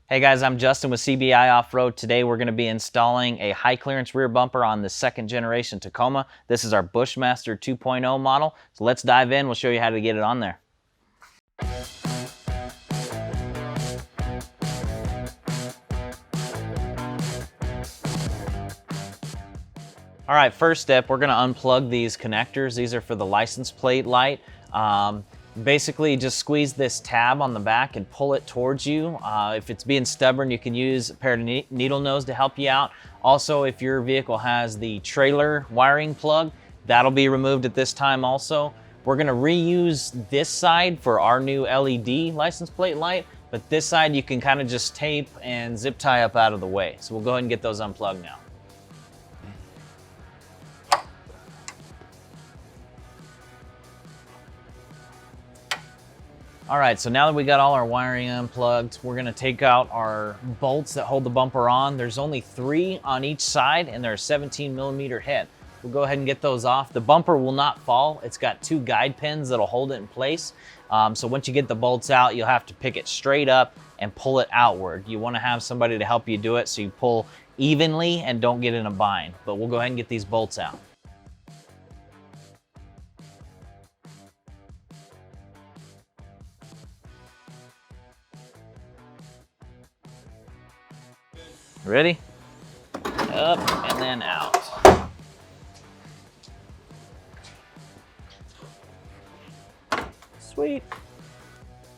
Hey guys, I'm Justin with CBI Off-Road. Today we're going to be installing a high clearance rear bumper on the second generation Tacoma. This is our Bushmaster 2.0 model. So let's dive in, we'll show you how to get it on there. All right, first step, we're gonna unplug these connectors. These are for the license plate light. Basically, just squeeze this tab on the back and pull it towards you. If it's being stubborn, you can use a pair of needle nose to help you out. Also, if your vehicle has the trailer wiring plug, that'll be removed at this time also. We're gonna reuse this side for our new LED license plate light, but this side you can kind of just tape and zip tie up out of the way. So we'll go ahead and get those unplugged now. All right, so now that we got all our wiring unplugged, we're gonna take out our bolts that hold the bumper on. There's only 3 on each side and they're a 17mm head. We'll go ahead and get those off. The bumper will not fall. It's got 2 guide pins that'll hold it in place. So once you get the bolts out, you'll have to pick it straight up and pull it outward. You wanna have somebody to help you do it so you pull evenly and don't get in a bind. But we'll go ahead and get these bolts out. Ready? Up and then out. Sweet.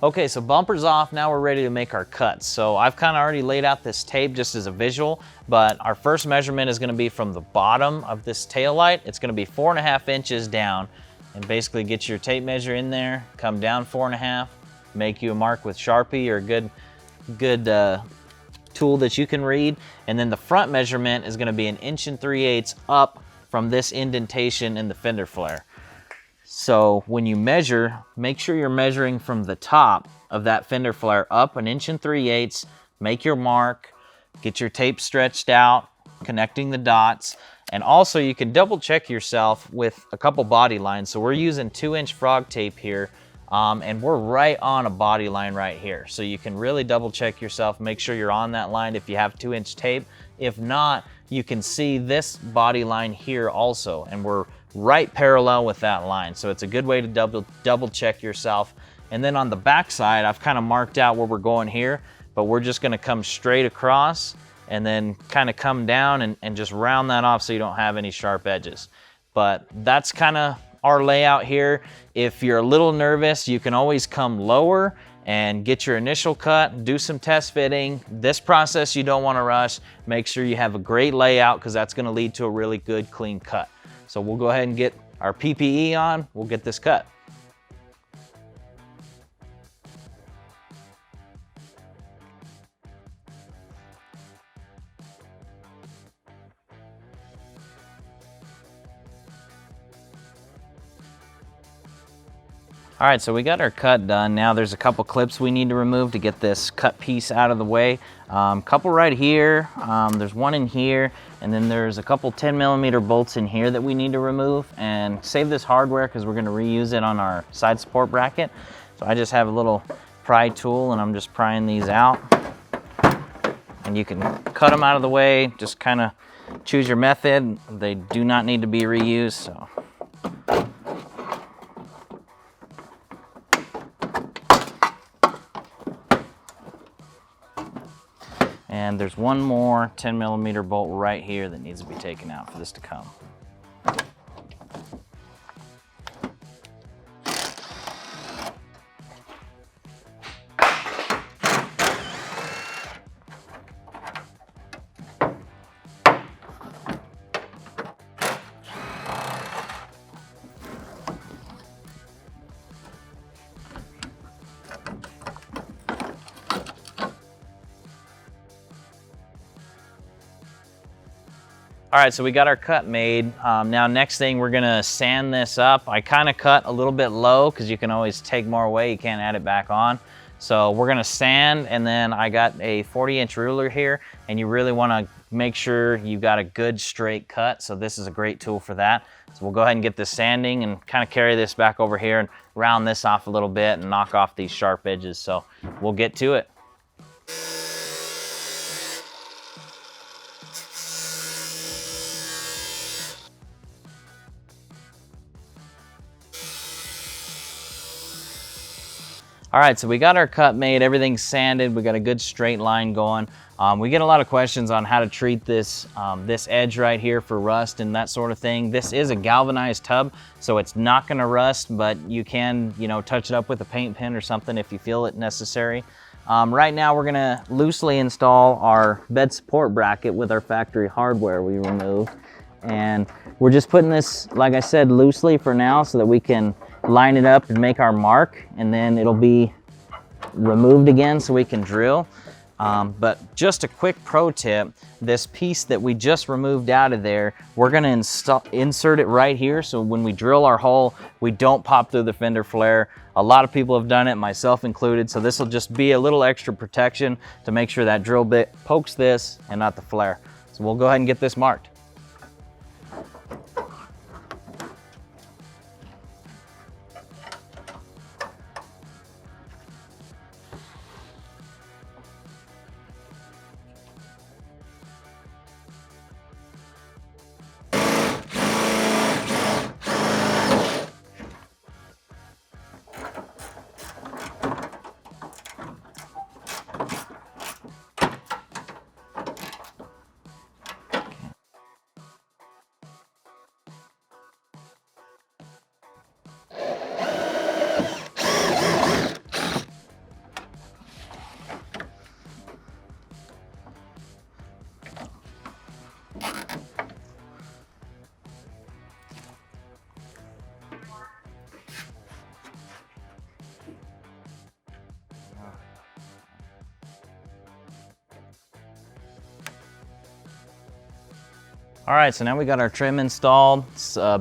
Okay, so bumper's off, now we're ready to make our cuts. So I've kind of already laid out this tape just as a visual, but our first measurement is gonna be from the bottom of this tail light. It's gonna be 4.5 inches down, and basically get your tape measure in there, come down 4.5, make you a mark with Sharpie or a good tool that you can read, and then the front measurement is going to be 1 3/8 inches up from this indentation in the fender flare. So when you measure, make sure you're measuring from the top of that fender flare up 1 3/8 inches, make your mark, get your tape stretched out, connecting the dots, and also you can double check yourself with a couple body lines. So we're using 2-inch frog tape here, and we're right on a body line right here. So you can really double check yourself, make sure you're on that line if you have 2-inch tape. If not, you can see this body line here also, and we're right parallel with that line. So it's a good way to double check yourself. And then on the back side, I've kind of marked out where we're going here, but we're just gonna come straight across and then kind of come down and just round that off so you don't have any sharp edges. But that's kind of our layout here. If you're a little nervous, you can always come lower and get your initial cut, do some test fitting. This process you don't want to rush. Make sure you have a great layout because that's going to lead to a really good clean cut. So we'll go ahead and get our PPE on, we'll get this cut. All right, so we got our cut done. Now there's a couple clips we need to remove to get this cut piece out of the way. Couple right here, there's one in here, and then there's a couple 10mm bolts in here that we need to remove and save this hardware because we're gonna reuse it on our side support bracket. So I just have a little pry tool and I'm just prying these out. And you can cut them out of the way, just kind of choose your method. They do not need to be reused, so. And there's one more 10mm bolt right here that needs to be taken out for this to come. All right, so we got our cut made. Now next thing, we're gonna sand this up. I kind of cut a little bit low because you can always take more away, you can't add it back on. So we're gonna sand, and then I got a 40-inch ruler here, and you really wanna make sure you got a good straight cut. So this is a great tool for that. So we'll go ahead and get this sanding and kind of carry this back over here and round this off a little bit and knock off these sharp edges. So we'll get to it. All right, so we got our cut made, everything's sanded, we got a good straight line going. We get a lot of questions on how to treat this, this edge right here for rust and that sort of thing. This is a galvanized tub, so it's not gonna rust, but you can, you know, touch it up with a paint pen or something if you feel it necessary. Right now we're gonna loosely install our bed support bracket with our factory hardware we removed. And we're just putting this, like I said, loosely for now so that we can line it up and make our mark, and then it'll be removed again so we can drill. But just a quick pro tip, this piece that we just removed out of there, we're gonna insert it right here so when we drill our hole, we don't pop through the fender flare. A lot of people have done it, myself included, so this will just be a little extra protection to make sure that drill bit pokes this and not the flare. So we'll go ahead and get this marked. All right, so now we got our trim installed,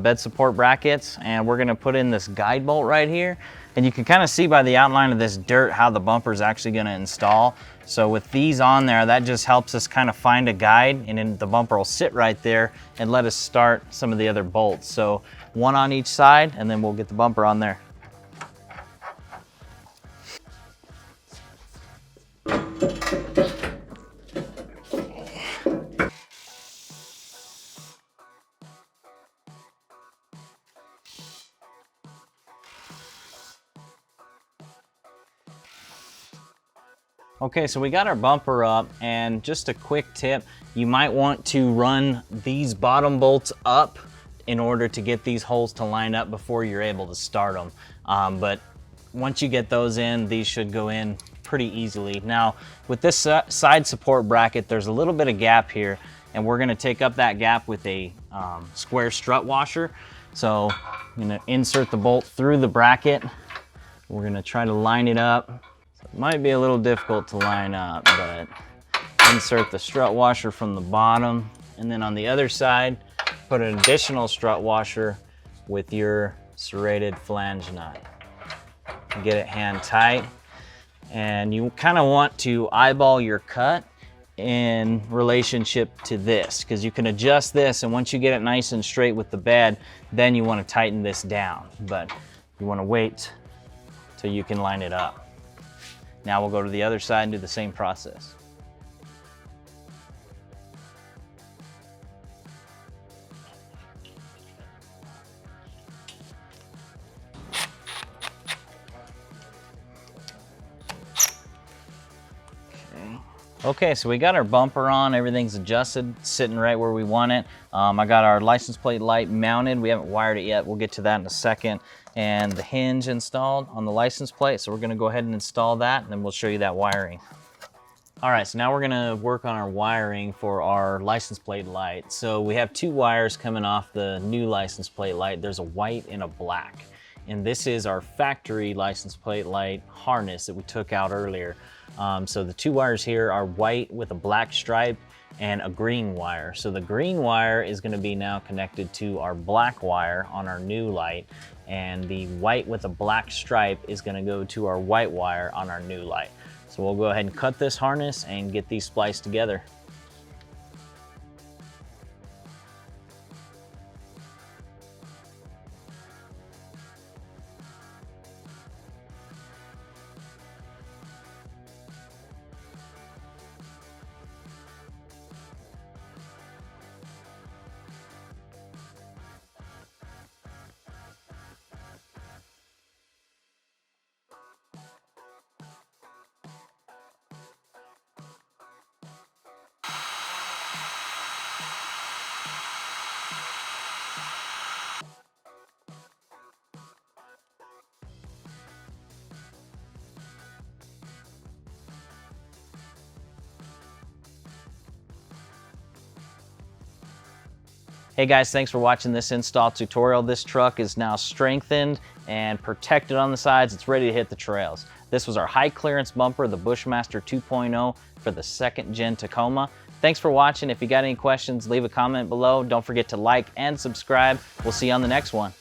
bed support brackets, and we're gonna put in this guide bolt right here. And you can kind of see by the outline of this dirt how the bumper is actually gonna install. So with these on there, that just helps us kind of find a guide, and then the bumper will sit right there and let us start some of the other bolts. So one on each side, and then we'll get the bumper on there. Okay, so we got our bumper up, and just a quick tip, you might want to run these bottom bolts up in order to get these holes to line up before you're able to start them. But once you get those in, these should go in pretty easily. Now, with this side support bracket, there's a little bit of gap here, and we're gonna take up that gap with a square strut washer. So I'm gonna insert the bolt through the bracket. We're gonna try to line it up. It might be a little difficult to line up, but insert the strut washer from the bottom, and then on the other side, put an additional strut washer with your serrated flange nut. Get it hand tight, and you kind of want to eyeball your cut in relationship to this, because you can adjust this, and once you get it nice and straight with the bed, then you want to tighten this down, but you want to wait till you can line it up. Now we'll go to the other side and do the same process. Okay, so we got our bumper on, everything's adjusted, sitting right where we want it. I got our license plate light mounted. We haven't wired it yet. We'll get to that in a second. And the hinge installed on the license plate. So we're gonna go ahead and install that, and then we'll show you that wiring. All right, so now we're gonna work on our wiring for our license plate light. So we have two wires coming off the new license plate light. There's a white and a black. And this is our factory license plate light harness that we took out earlier. So the two wires here are white with a black stripe and a green wire. So the green wire is gonna be now connected to our black wire on our new light, and the white with a black stripe is gonna go to our white wire on our new light. So we'll go ahead and cut this harness and get these spliced together. Hey guys, thanks for watching this install tutorial. This truck is now strengthened and protected on the sides. It's ready to hit the trails. This was our high clearance bumper, the Bushmaster 2.0 for the 2nd Gen Tacoma. Thanks for watching. If you got any questions, leave a comment below. Don't forget to like and subscribe. We'll see you on the next one.